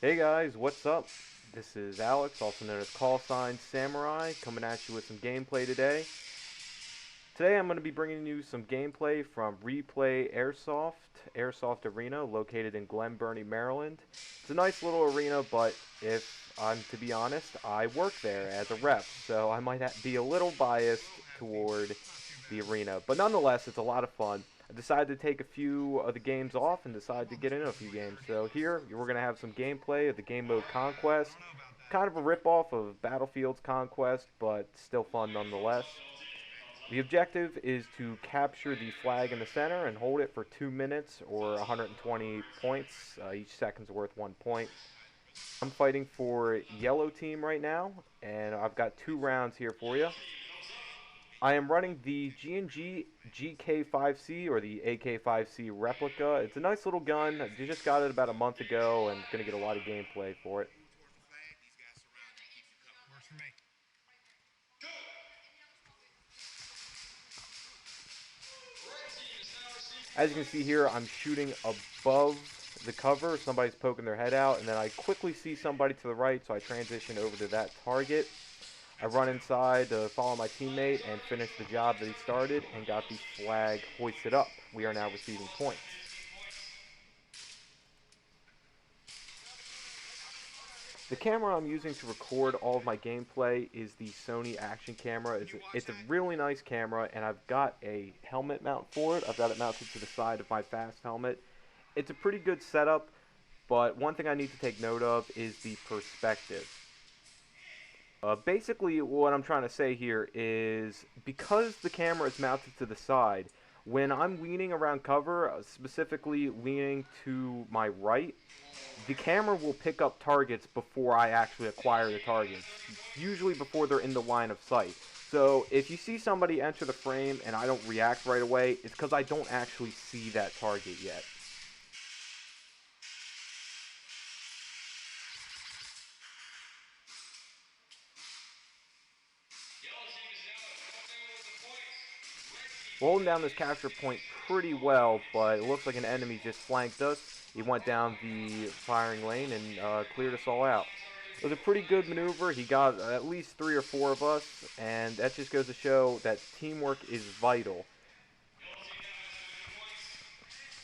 Hey guys, what's up? This is Alex, also known as Call Sign Samurai, coming at you with some gameplay today. Today I'm going to be bringing you some gameplay from Replay Airsoft Arena, located in Glen Burnie, Maryland. It's a nice little arena, but if I'm to be honest, I work there as a rep, so I might be a little biased toward the arena. But nonetheless, it's a lot of fun. I decided to take a few of the games off and decided to get in a few games. So here, we're going to have some gameplay of the game mode Conquest. Kind of a ripoff of Battlefield's Conquest, but still fun nonetheless. The objective is to capture the flag in the center and hold it for 2 minutes or 120 points. Each second's worth 1 point. I'm fighting for yellow team right now, and I've got 2 rounds here for you. I am running the G&G GK-5C or the AK-5C replica. It's a nice little gun. I just got it about a month ago and going to get a lot of gameplay for it. As you can see here, I'm shooting above the cover. Somebody's poking their head out, and then I quickly see somebody to the right, so I transition over to that target. I run inside to follow my teammate and finish the job that he started and got the flag hoisted up. We are now receiving points. The camera I'm using to record all of my gameplay is the Sony Action camera. It's a really nice camera, and I've got a helmet mount for it. I've got it mounted to the side of my Fast helmet. It's a pretty good setup, but one thing I need to take note of is the perspective. Basically, what I'm trying to say here is because the camera is mounted to the side, when I'm leaning around cover, specifically leaning to my right, the camera will pick up targets before I actually acquire the targets, usually before they're in the line of sight. So if you see somebody enter the frame and I don't react right away, it's because I don't actually see that target yet. We're holding down this capture point pretty well, but it looks like an enemy just flanked us. He went down the firing lane and cleared us all out. It was a pretty good maneuver. He got at least 3 or 4 of us, and that just goes to show that teamwork is vital.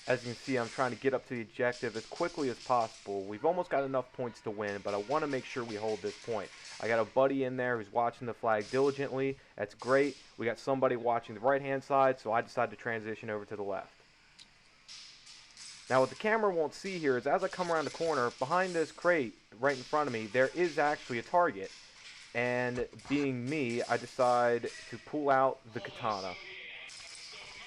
As you can see, I'm trying to get up to the objective as quickly as possible. We've almost got enough points to win, but I want to make sure we hold this point. I got a buddy in there who's watching the flag diligently. That's great. We got somebody watching the right-hand side, so I decided to transition over to the left. Now, what the camera won't see here is as I come around the corner, behind this crate right in front of me, there is actually a target. And being me, I decide to pull out the katana.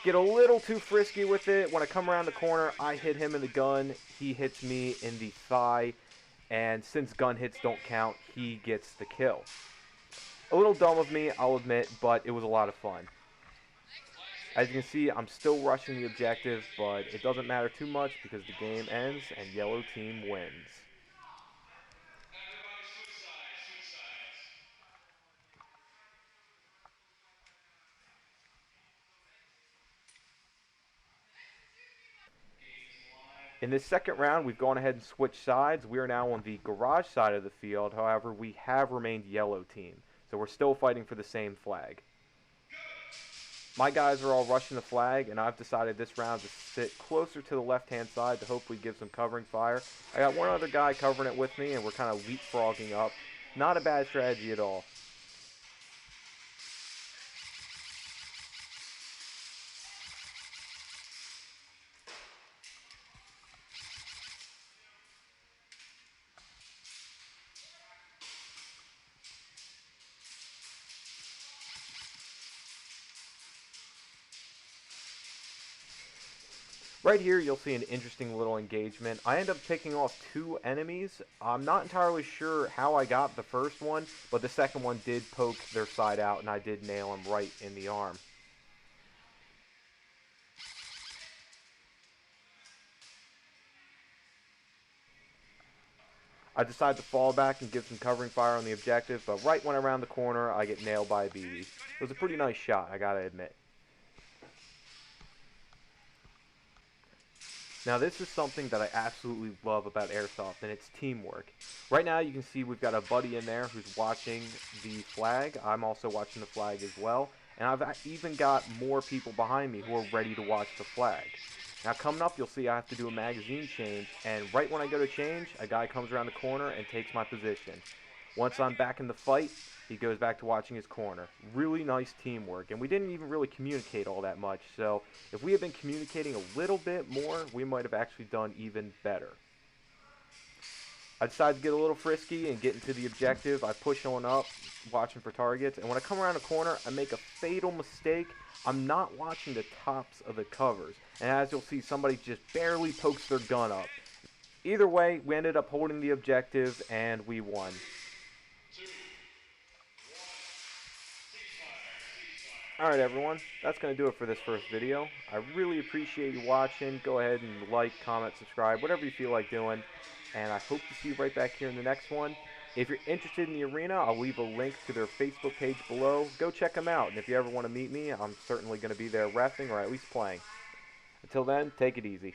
Get a little too frisky with it. When I come around the corner, I hit him in the gun. He hits me in the thigh. And since gun hits don't count, he gets the kill. A little dumb of me, I'll admit, but it was a lot of fun. As you can see, I'm still rushing the objective, but it doesn't matter too much because the game ends and yellow team wins. In this second round, we've gone ahead and switched sides. We are now on the garage side of the field. However, we have remained yellow team, so we're still fighting for the same flag. My guys are all rushing the flag, and I've decided this round to sit closer to the left-hand side to hopefully give some covering fire. I got one other guy covering it with me, and we're kind of leapfrogging up. Not a bad strategy at all. Right here, you'll see an interesting little engagement. I end up picking off 2 enemies. I'm not entirely sure how I got the first one, but the second one did poke their side out, and I did nail him right in the arm. I decide to fall back and give some covering fire on the objective, but right when I round the corner, I get nailed by a BB. It was a pretty nice shot, I gotta admit. Now this is something that I absolutely love about Airsoft, and it's teamwork. Right now you can see we've got a buddy in there who's watching the flag. I'm also watching the flag as well. And I've even got more people behind me who are ready to watch the flag. Now coming up, you'll see I have to do a magazine change, and right when I go to change, a guy comes around the corner and takes my position. Once I'm back in the fight, he goes back to watching his corner. Really nice teamwork, and we didn't even really communicate all that much, so if we had been communicating a little bit more, we might have actually done even better. I decided to get a little frisky and get into the objective. I push on up, watching for targets, and when I come around a corner, I make a fatal mistake. I'm not watching the tops of the covers, and as you'll see, somebody just barely pokes their gun up. Either way, we ended up holding the objective, and we won. Alright everyone, that's going to do it for this first video. I really appreciate you watching. Go ahead and like, comment, subscribe, whatever you feel like doing. And I hope to see you right back here in the next one. If you're interested in the arena, I'll leave a link to their Facebook page below. Go check them out. And if you ever want to meet me, I'm certainly going to be there reffing or at least playing. Until then, take it easy.